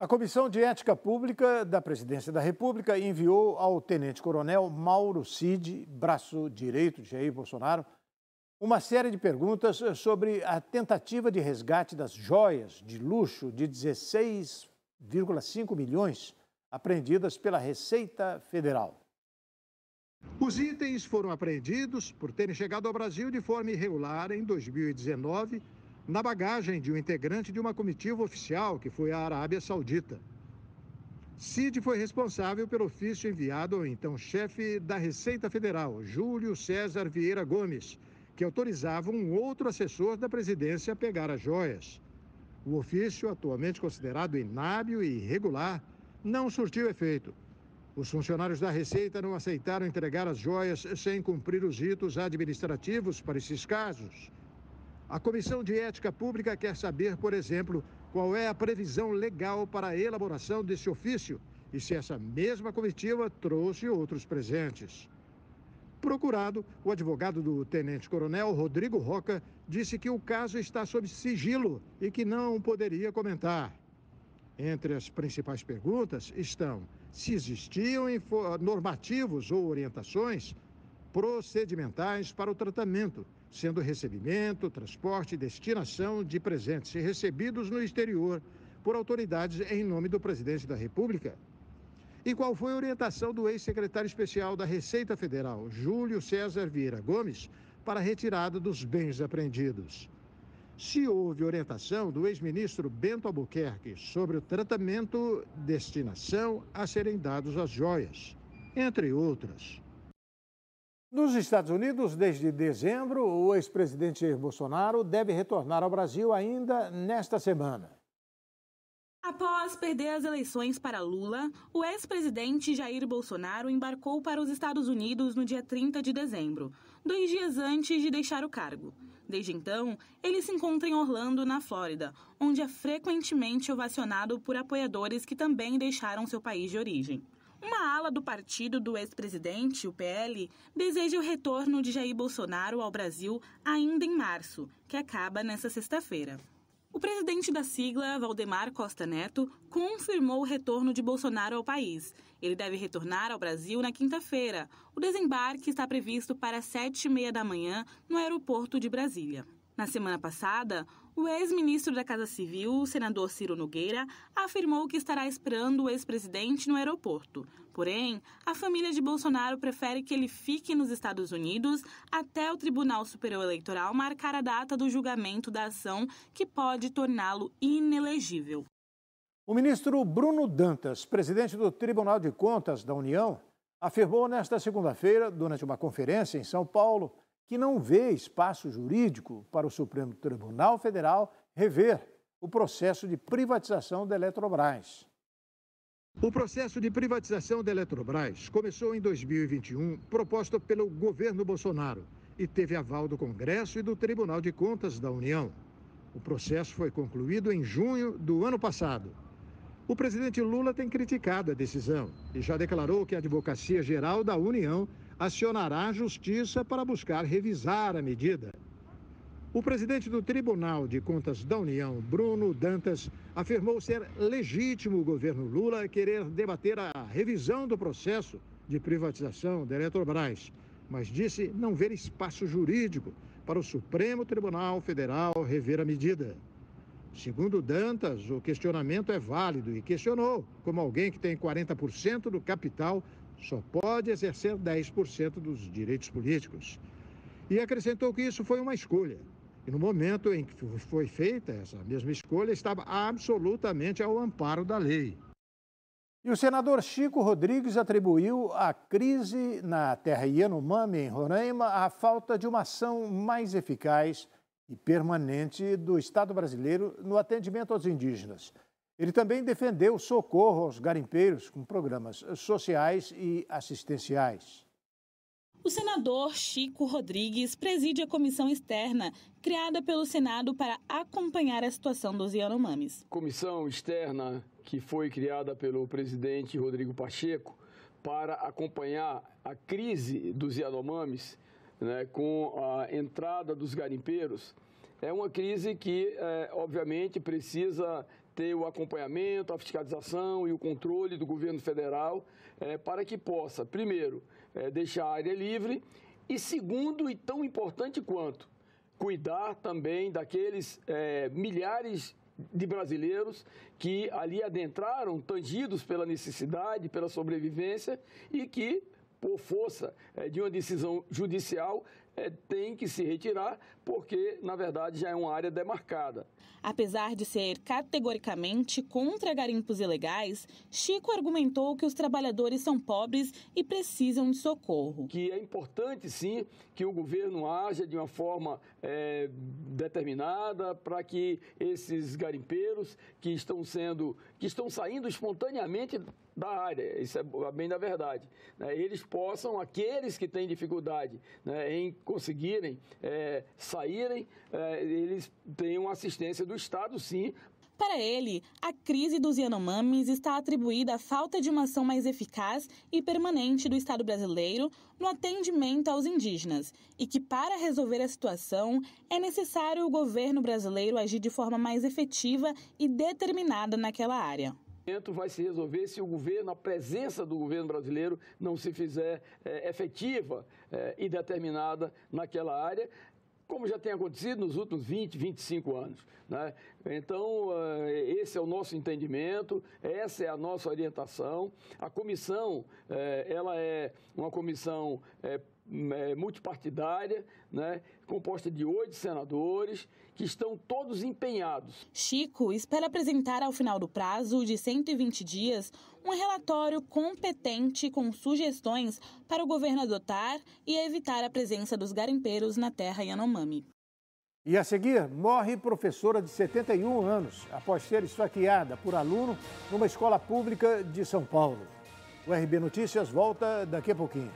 A Comissão de Ética Pública da Presidência da República enviou ao tenente-coronel Mauro Cid, braço direito de Jair Bolsonaro, uma série de perguntas sobre a tentativa de resgate das joias de luxo de 16,5 milhões apreendidas pela Receita Federal. Os itens foram apreendidos por terem chegado ao Brasil de forma irregular em 2019, na bagagem de um integrante de uma comitiva oficial que foi à Arábia Saudita. Cid foi responsável pelo ofício enviado ao então chefe da Receita Federal, Júlio César Vieira Gomes, que autorizava um outro assessor da presidência a pegar as joias. O ofício, atualmente considerado inábil e irregular, não surtiu efeito. Os funcionários da Receita não aceitaram entregar as joias sem cumprir os ritos administrativos para esses casos. A Comissão de Ética Pública quer saber, por exemplo, qual é a previsão legal para a elaboração desse ofício e se essa mesma comitiva trouxe outros presentes. Procurado, o advogado do tenente-coronel Rodrigo Roca disse que o caso está sob sigilo e que não poderia comentar. Entre as principais perguntas estão se existiam normativos ou orientações procedimentais para o tratamento, sendo recebimento, transporte e destinação de presentes recebidos no exterior por autoridades em nome do presidente da República. E qual foi a orientação do ex-secretário especial da Receita Federal, Júlio César Vieira Gomes, para a retirada dos bens apreendidos? Se houve orientação do ex-ministro Bento Albuquerque sobre o tratamento, destinação a serem dados as joias, entre outras. Nos Estados Unidos, desde dezembro, o ex-presidente Jair Bolsonaro deve retornar ao Brasil ainda nesta semana. Após perder as eleições para Lula, o ex-presidente Jair Bolsonaro embarcou para os Estados Unidos no dia 30 de dezembro, 2 dias antes de deixar o cargo. Desde então, ele se encontra em Orlando, na Flórida, onde é frequentemente ovacionado por apoiadores que também deixaram seu país de origem. Uma ala do partido do ex-presidente, o PL, deseja o retorno de Jair Bolsonaro ao Brasil ainda em março, que acaba nesta sexta-feira. O presidente da sigla, Valdemar Costa Neto, confirmou o retorno de Bolsonaro ao país. Ele deve retornar ao Brasil na quinta-feira. O desembarque está previsto para 7h30 da manhã no aeroporto de Brasília. Na semana passada, o ex-ministro da Casa Civil, o senador Ciro Nogueira, afirmou que estará esperando o ex-presidente no aeroporto. Porém, a família de Bolsonaro prefere que ele fique nos Estados Unidos até o Tribunal Superior Eleitoral marcar a data do julgamento da ação que pode torná-lo inelegível. O ministro Bruno Dantas, presidente do Tribunal de Contas da União, afirmou nesta segunda-feira, durante uma conferência em São Paulo, que não vê espaço jurídico para o Supremo Tribunal Federal rever o processo de privatização da Eletrobras. O processo de privatização da Eletrobras começou em 2021, proposto pelo governo Bolsonaro, e teve aval do Congresso e do Tribunal de Contas da União. O processo foi concluído em junho do ano passado. O presidente Lula tem criticado a decisão e já declarou que a Advocacia Geral da União acionará a Justiça para buscar revisar a medida. O presidente do Tribunal de Contas da União, Bruno Dantas, afirmou ser legítimo o governo Lula querer debater a revisão do processo de privatização da Eletrobras, mas disse não ver espaço jurídico para o Supremo Tribunal Federal rever a medida. Segundo Dantas, o questionamento é válido e questionou como alguém que tem 40% do capital só pode exercer 10% dos direitos políticos. E acrescentou que isso foi uma escolha. E no momento em que foi feita essa mesma escolha, estava absolutamente ao amparo da lei. E o senador Chico Rodrigues atribuiu à crise na terra Yanomami, em Roraima, a falta de uma ação mais eficaz e permanente do Estado brasileiro no atendimento aos indígenas. Ele também defendeu o socorro aos garimpeiros com programas sociais e assistenciais. O senador Chico Rodrigues preside a comissão externa criada pelo Senado para acompanhar a situação dos Yanomamis. Comissão externa que foi criada pelo presidente Rodrigo Pacheco para acompanhar a crise dos Yanomamis, né, com a entrada dos garimpeiros. É uma crise que, obviamente, precisa ter o acompanhamento, a fiscalização e o controle do governo federal para que possa, primeiro, deixar a área livre e, segundo, e tão importante quanto, cuidar também daqueles milhares de brasileiros que ali adentraram, tangidos pela necessidade, pela sobrevivência e que, por força de uma decisão judicial, tem que se retirar, porque, na verdade, já é uma área demarcada. Apesar de ser categoricamente contra garimpos ilegais, Chico argumentou que os trabalhadores são pobres e precisam de socorro. Que é importante, sim, que o governo haja de uma forma determinada para que esses garimpeiros que estão saindo espontaneamente da área, isso é bem da verdade, eles possam, aqueles que têm dificuldade em conseguirem saírem, eles tenham assistência do Estado, sim. Para ele, a crise dos Yanomamis está atribuída à falta de uma ação mais eficaz e permanente do Estado brasileiro no atendimento aos indígenas e que, para resolver a situação, é necessário o governo brasileiro agir de forma mais efetiva e determinada naquela área. Vai se resolver se o governo, a presença do governo brasileiro não se fizer efetiva e determinada naquela área, como já tem acontecido nos últimos 20, 25 anos. Então, esse é o nosso entendimento, essa é a nossa orientação. A comissão, ela é uma comissão multipartidária, composta de 8 senadores, que estão todos empenhados. Chico espera apresentar ao final do prazo de 120 dias um relatório competente com sugestões para o governo adotar e evitar a presença dos garimpeiros na terra Yanomami. E a seguir, morre professora de 71 anos após ser esfaqueada por aluno numa escola pública de São Paulo. O RB Notícias volta daqui a pouquinho.